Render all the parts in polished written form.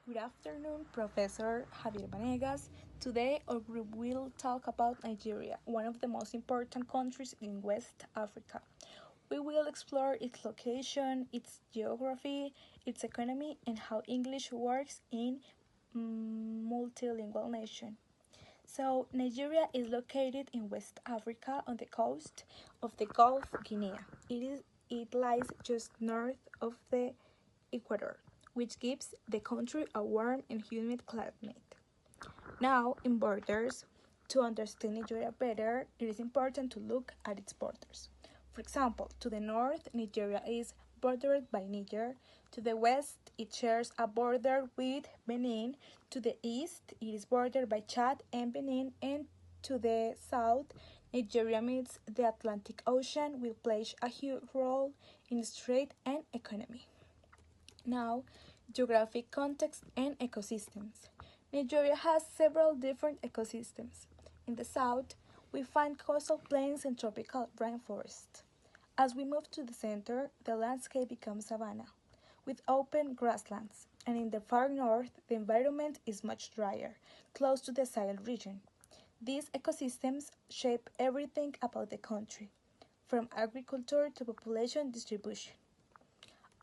Good afternoon, Professor Javier Vanegas. Today, our group will talk about Nigeria, one of the most important countries in West Africa. We will explore its location, its geography, its economy, and how English works in multilingual nation. So, Nigeria is located in West Africa on the coast of the Gulf of Guinea. It lies just north of the equator, which gives the country a warm and humid climate. Now, in borders, to understand Nigeria better, it is important to look at its borders. For example, to the north, Nigeria is bordered by Niger. To the west, it shares a border with Benin. To the east, it is bordered by Chad and Benin. And to the south, Nigeria meets the Atlantic Ocean, which plays a huge role in its trade and economy. Now, geographic context and ecosystems. Nigeria has several different ecosystems. In the south, we find coastal plains and tropical rainforests. As we move to the center, the landscape becomes savanna, with open grasslands, and in the far north, the environment is much drier, close to the Sahel region. These ecosystems shape everything about the country, from agriculture to population distribution.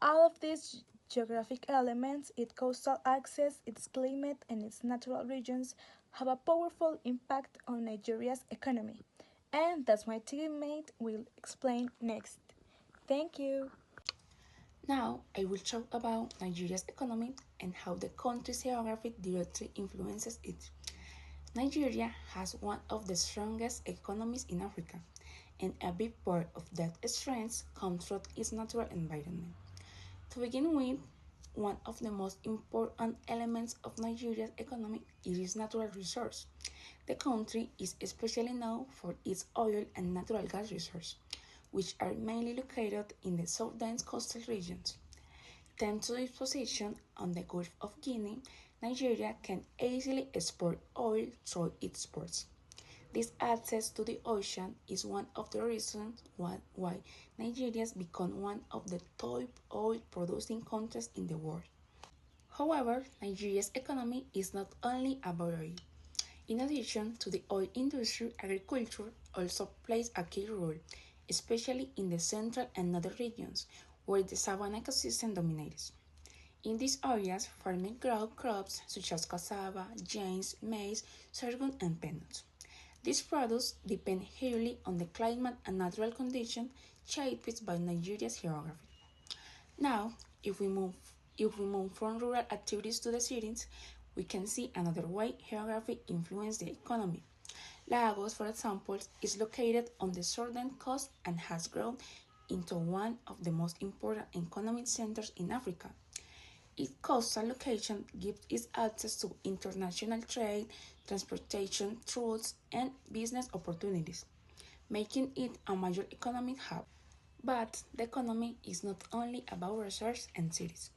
All of these geographic elements, its coastal access, its climate, and its natural regions have a powerful impact on Nigeria's economy. And that's my teammate will explain next. Thank you. Now, I will talk about Nigeria's economy and how the country's geography directly influences it. Nigeria has one of the strongest economies in Africa, and a big part of that strength comes from its natural environment. To begin with, one of the most important elements of Nigeria's economy is its natural resource. The country is especially known for its oil and natural gas resources, which are mainly located in the southern coastal regions. Thanks to its position on the Gulf of Guinea, Nigeria can easily export oil through its ports. This access to the ocean is one of the reasons why Nigeria has become one of the top oil producing countries in the world. However, Nigeria's economy is not only about oil. In addition to the oil industry, agriculture also plays a key role, especially in the central and northern regions, where the savanna ecosystem dominates. In these areas, farmers grow crops such as cassava, yams, maize, sorghum, and peanuts. These products depend heavily on the climate and natural conditions shaped by Nigeria's geography. Now, if we move from rural activities to the cities, we can see another way geography influences the economy. Lagos, for example, is located on the southern coast and has grown into one of the most important economic centers in Africa. Its coastal location gives it access to international trade, transportation routes, and business opportunities, making it a major economic hub. But the economy is not only about resources and cities.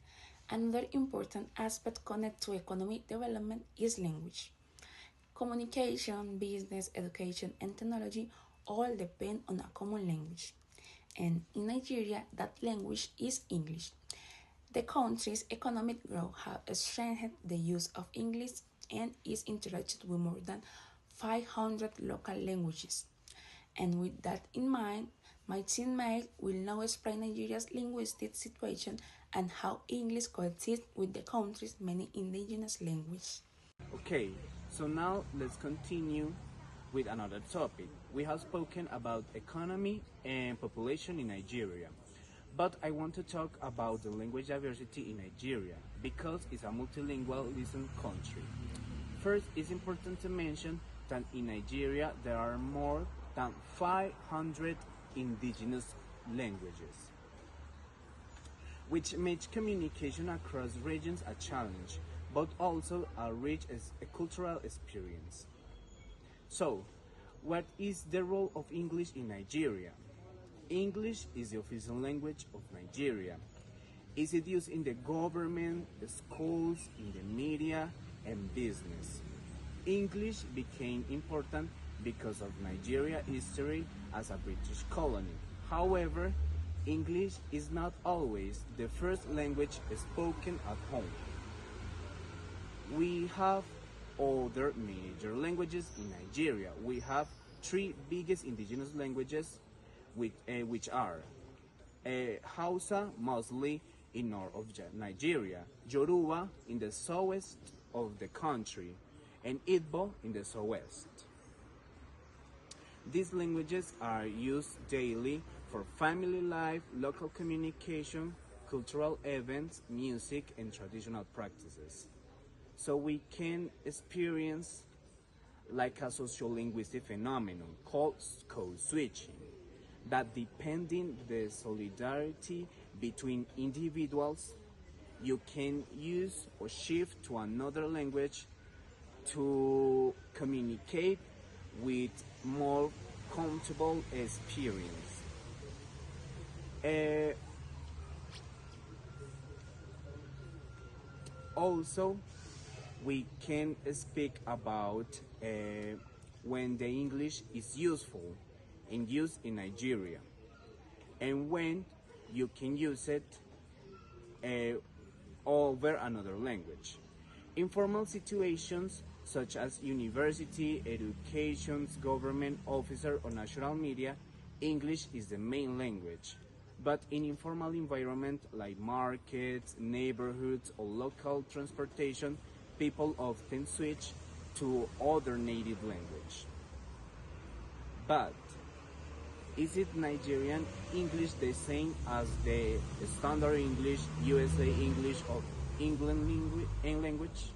Another important aspect connected to economic development is language. Communication, business, education, and technology all depend on a common language. And in Nigeria, that language is English. The country's economic growth has strengthened the use of English and is interacted with more than 500 local languages. And with that in mind, my teammate will now explain Nigeria's linguistic situation and how English coexists with the country's many indigenous languages. Okay, so now let's continue with another topic. We have spoken about economy and population in Nigeria, but I want to talk about the language diversity in Nigeria because it's a multilingualism country. First, it's important to mention that in Nigeria there are more than 500 indigenous languages, which makes communication across regions a challenge, but also a rich a cultural experience. So, what is the role of English in Nigeria? English is the official language of Nigeria. Is it used in the government, the schools, in the media, and business? English became important because of Nigeria's history as a British colony. However, English is not always the first language spoken at home. we have other major languages in Nigeria. We have three biggest indigenous languages, which are Hausa, mostly in north of Nigeria, Yoruba in the southwest of the country, and Igbo in the southwest. These languages are used daily for family life, local communication, cultural events, music, and traditional practices. So we can experience like a sociolinguistic phenomenon called code switching that depending the solidarity between individuals, you can use or shift to another language to communicate with more comfortable experience. Also, we can speak about when the English is useful in use in Nigeria and when you can use it over another language. Informal situations such as university, education, government officer, or national media, English is the main language. But in informal environment like markets, neighborhoods, or local transportation, people often switch to other native language. But is it Nigerian English the same as the standard English, USA English, or England language?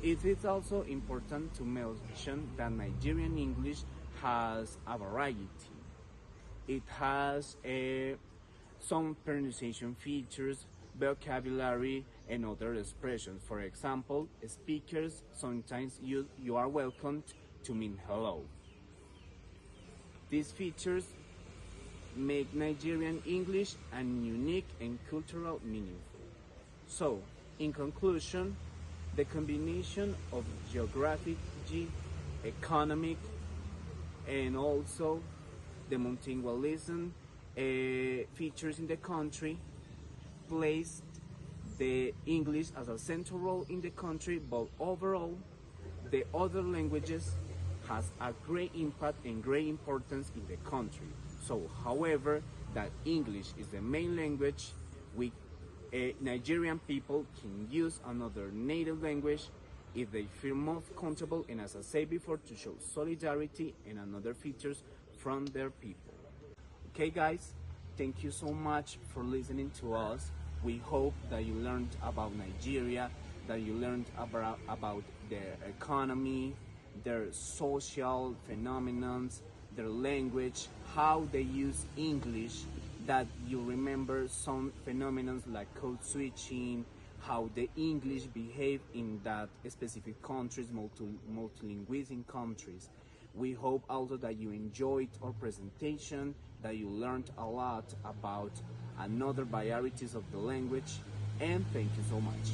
It is also important to mention that Nigerian English has a variety. It has some pronunciation features, vocabulary, and other expressions. For example, speakers sometimes use "you are welcome" to mean hello. These features make Nigerian English an unique and cultural meaningful. So, in conclusion, the combination of geographic, economic, and also the multilingualism features in the country placed the English as a central role in the country, but overall, the other languages has a great impact and great importance in the country. So, however, that English is the main language, we Nigerian people can use another native language if they feel more comfortable and, as I said before, to show solidarity and another features from their people. Okay guys, thank you so much for listening to us. We hope that you learned about Nigeria, that you learned about their economy, their social phenomena, their language, how they use English, that you remember some phenomena like code switching, how the English behave in that specific countries, multilingual countries. We hope also that you enjoyed our presentation, that you learned a lot about another varieties of the language, and thank you so much.